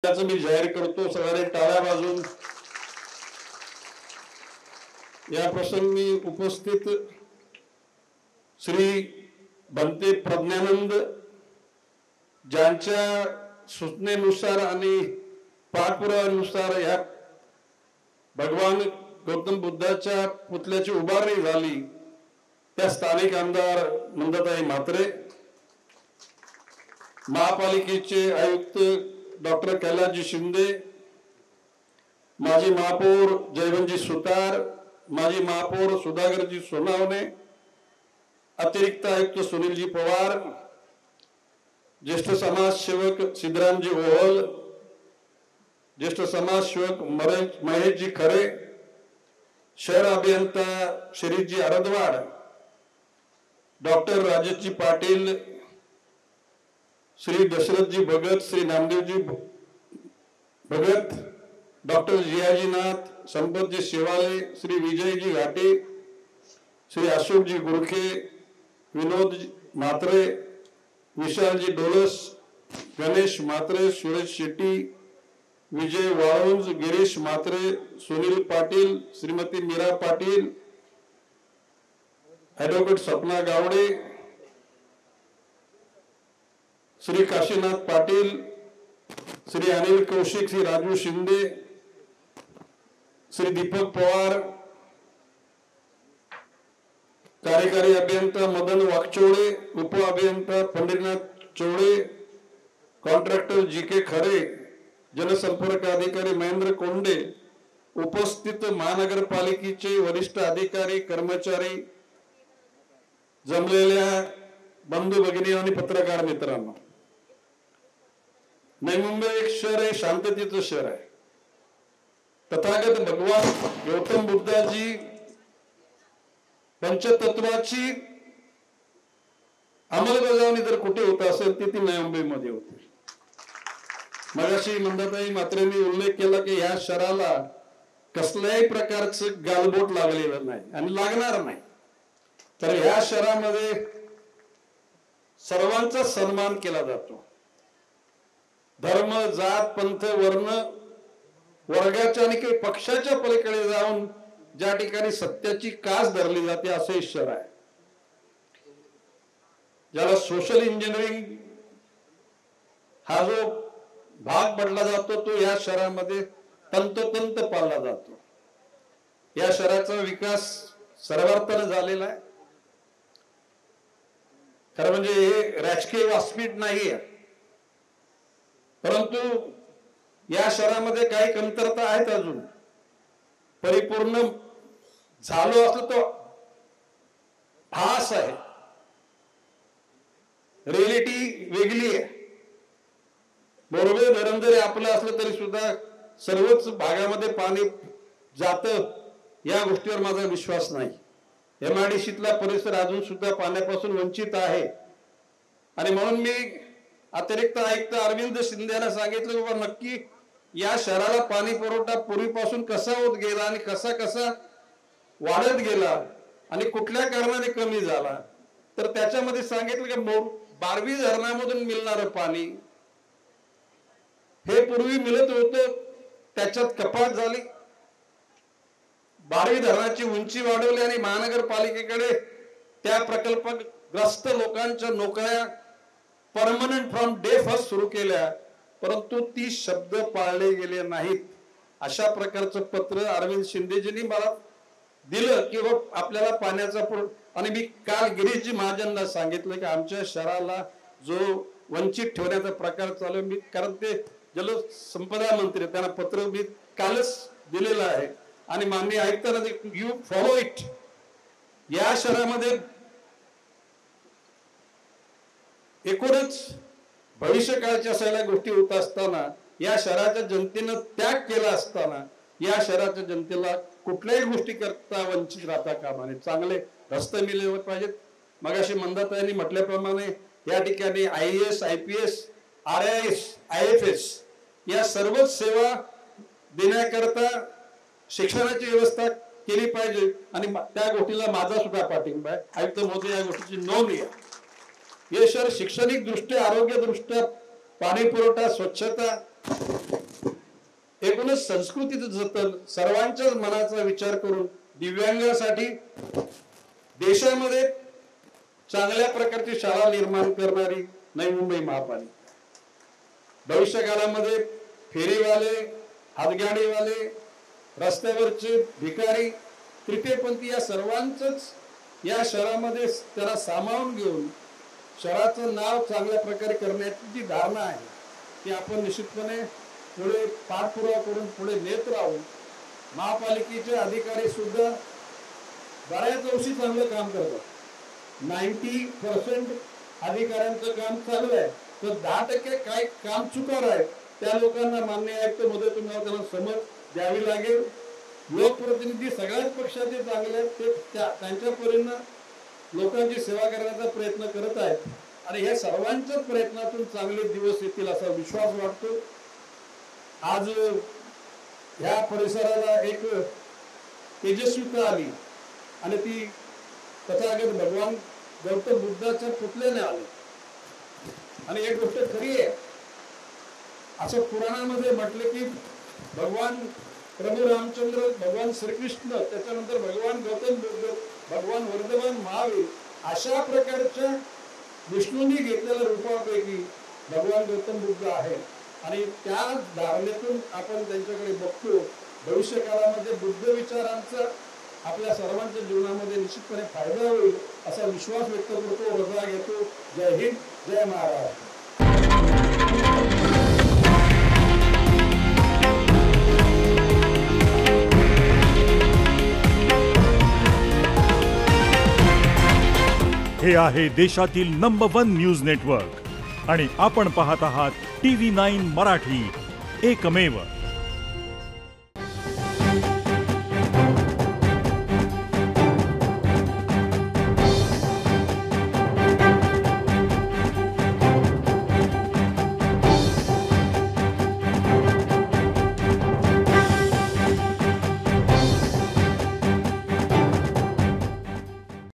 त्याचं मी जाहीर करतो. सगळ्यांनी टाळ्या वाजवून या प्रसंगी उपस्थित श्री भंते प्रज्ञानंद ज्यांच्या सूचनेनुसार आणि पाठपुराव्यानुसार या भगवान गौतम बुद्धाच्या पुतळ्याची उभारणी झाली त्या स्थानिक आमदार मंदाताई म्हात्रे, महापालिकेचे आयुक्त डॉक्टर कैलासजी शिंदे, माजी महापौर जयवंतजी सुतार, माजी महापौर सुधाकरजी सोनावणे, अतिरिक्त आयुक्त सुनीलजी पवार, ज्येष्ठ समाजसेवक सिद्धरामजी ओहल, ज्येष्ठ समाजसेवक महेशजी खरे, शहर अभियंता शिरीषजी अरदवाड, डॉक्टर राजेशजी पाटील, श्री दशरथजी भगत, श्री नामदेवजी भगत, डॉक्टर जियाजी नाथ, संपतजी शेवाले, श्री विजयजी घाटे, श्री अशोकजी गुरखे, विनोद म्हात्रे, विशालजी डोलस, गणेश म्हात्रे, सुरेश शेट्टी, विजय वाळुंज, गिरीश म्हात्रे, सुनील पाटील, श्रीमती मीरा पाटील, ॲडव्होकेट सपना गावडे, श्री काशीनाथ पाटील, श्री अनिल कौशिक, श्री राजू शिंदे, श्री दीपक पवार, कार्यकारी अभियंता मदन वाकचौडे, उप अभियंता पंढरीनाथ चौडे, कॉन्ट्रॅक्टर जी के खरे, जनसंपर्क अधिकारी महेंद्र कोंडे, उपस्थित महानगरपालिकेचे वरिष्ठ अधिकारी कर्मचारी, जमलेल्या बंधू भगिनी आणि पत्रकार मित्रांनो, नवी मुंबई एक शहर आहे, शांततेचं शहर आहे. तथागत भगवान गौतम बुद्धाची पंचतत्वाची अंमलबजावणी जर कुठे होत असेल ती नवी मुंबईमध्ये होती. मगाशी मंदाताई म्हात्रेंनी उल्लेख केला की या शहराला कसल्याही प्रकारचं गालबोट लागलेलं नाही आणि लागणार नाही. तर या शहरामध्ये सर्वांचा सन्मान केला जातो. धर्म, जात, पंथ, वर्ण, वर्गाच्या आणि काही पक्षाच्या पलीकडे जाऊन ज्या ठिकाणी सत्याची कास धरली जाते असं हे शहर आहे. ज्याला सोशल इंजिनिअरिंग हा जो भाग पडला जातो तो या शहरामध्ये तंतोतंत पाळला जातो. या शहराचा विकास सर्वार्थाने झालेला आहे. खरं म्हणजे हे राजकीय व्यासपीठ नाहीये, परंतु या शहरामध्ये काही कमतरता आहेत. अजून परिपूर्ण झालो असलं तो भास आहे, रिएलिटी वेगळी आहे. बरोबर धरण जरी आपलं असलं तरी सुद्धा सर्वच भागामध्ये पाणी जातं या गोष्टीवर माझा विश्वास नाही. MIDCतला परिसर अजून सुद्धा पाण्यापासून वंचित आहे आणि म्हणून मी अतिरिक्त आयुक्त अरविंद शिंदे यांना सांगितलं की बाबा नक्की या शहराला पाणी पुरवठा पूर्वीपासून कसा होत गेला आणि कसा कसा वाढत गेला आणि कुठल्या कारणाने कमी झाला. तर त्याच्यामध्ये सांगितलं की बारवी धरणामधून मिळणारं पाणी हे पूर्वी मिळत होतं, त्याच्यात कपात झाली. बारवी धरणाची उंची वाढवली आणि महानगरपालिकेकडे त्या प्रकल्पग्रस्त लोकांच्या नोकऱ्या परमनंट फ्रॉम डे फर्स्ट सुरू केल्या, परंतु 30 शब्द पाळले गेले नाहीत. अशा प्रकारचं पत्र अरविंद शिंदेजींनी मला दिलं की आपल्याला पाण्याचा आणि मी काल गिरीशजी महाजनला सांगितलं की आमच्या शहराला जो वंचित ठेवण्याचा प्रकार चालू मी, कारण ते जलसंपदा मंत्री त्यांना पत्र मी कालच दिलेलं आहे आणि माननीय आयुक्तांना यू फॉलो इट. या शहरामध्ये एकूणच भविष्यकाळच्या सगळ्या गोष्टी होत असताना या शहराच्या जनतेनं त्याग केला असताना या शहराच्या जनतेला कुठल्याही गोष्टी करता वंचित राहता कामा नये. चांगले रस्ते मिळले पाहिजेत. मगाशी मंदाताईंनी म्हटल्याप्रमाणे या ठिकाणी IAS, IPS, RIS, IFS या सर्वच सेवा देण्याकरता शिक्षणाची व्यवस्था केली पाहिजे आणि त्या गोष्टीला माझा सुद्धा पाठिंबा आहे. आयुक्त महोदय या गोष्टीची नोंद घ्या. हे शहर शैक्षणिक दृष्ट्या, आरोग्य दृष्ट्या, पाणी पुरवठा, स्वच्छता एकूणच संस्कृतीचं जतन, सर्वांच्याच मनाचा विचार करून दिव्यांगासाठी देशामध्ये चांगल्या प्रकारची शाळा निर्माण करणारी नवी मुंबई महापालिका, भविष्य काळामध्ये फेरीवाले, हातगाडीवाले, रस्त्यावरचे भिकारी, तृतीयपंथी या सर्वांचंच या शहरामध्ये त्याला सामावून घेऊन शहराचं नाव चांगल्या प्रकारे करण्याची जी धारणा आहे ती आपण निश्चितपणे पुढे पाठपुरावा करून पुढे नेत राहू. महापालिकेचे अधिकारी सुद्धा बऱ्याच अंशी चांगलं काम करतात. 90% अधिकाऱ्यांचं काम चालू आहे, तर 10% काय काम चुकार आहे त्या लोकांना मान्य आयुक्त मध्ये तुम्हाला त्यांना समज द्यावी लागेल. लोकप्रतिनिधी सगळ्याच पक्षाचे चांगले आहेत, ते त्यांच्या परीने लोकांची सेवा करण्याचा प्रयत्न करत आहेत आणि या सर्वांच्याच प्रयत्नातून चांगले दिवस येतील असा विश्वास वाटतो. आज ह्या परिसराला एक तेजस्विता आली आणि ती तथागत भगवान गौतम बुद्धाच्या पुतळ्याने आली. आणि एक गोष्ट खरी आहे, असं पुराणामध्ये म्हटले की भगवान प्रभू रामचंद्र, भगवान श्रीकृष्ण, त्याच्यानंतर भगवान गौतम बुद्ध, भगवान वर्धमान महावीर अशा प्रकारच्या विष्णूंनी घेतलेल्या रूपापैकी भगवान गौतम बुद्ध आहे. आणि त्या धारणेतून आपण त्यांच्याकडे बघतो. भविष्य काळामध्ये बुद्ध विचारांचा आपल्या सर्वांच्या जीवनामध्ये निश्चितपणे फायदा होईल असा विश्वास व्यक्त करतो, रजा घेतो. जय हिंद, जय महाराष्ट्र. हे आहे देशातील नंबर 1 न्यूज नेटवर्क आणि आपण पाहत आहात TV9 मराठी, एकमेव.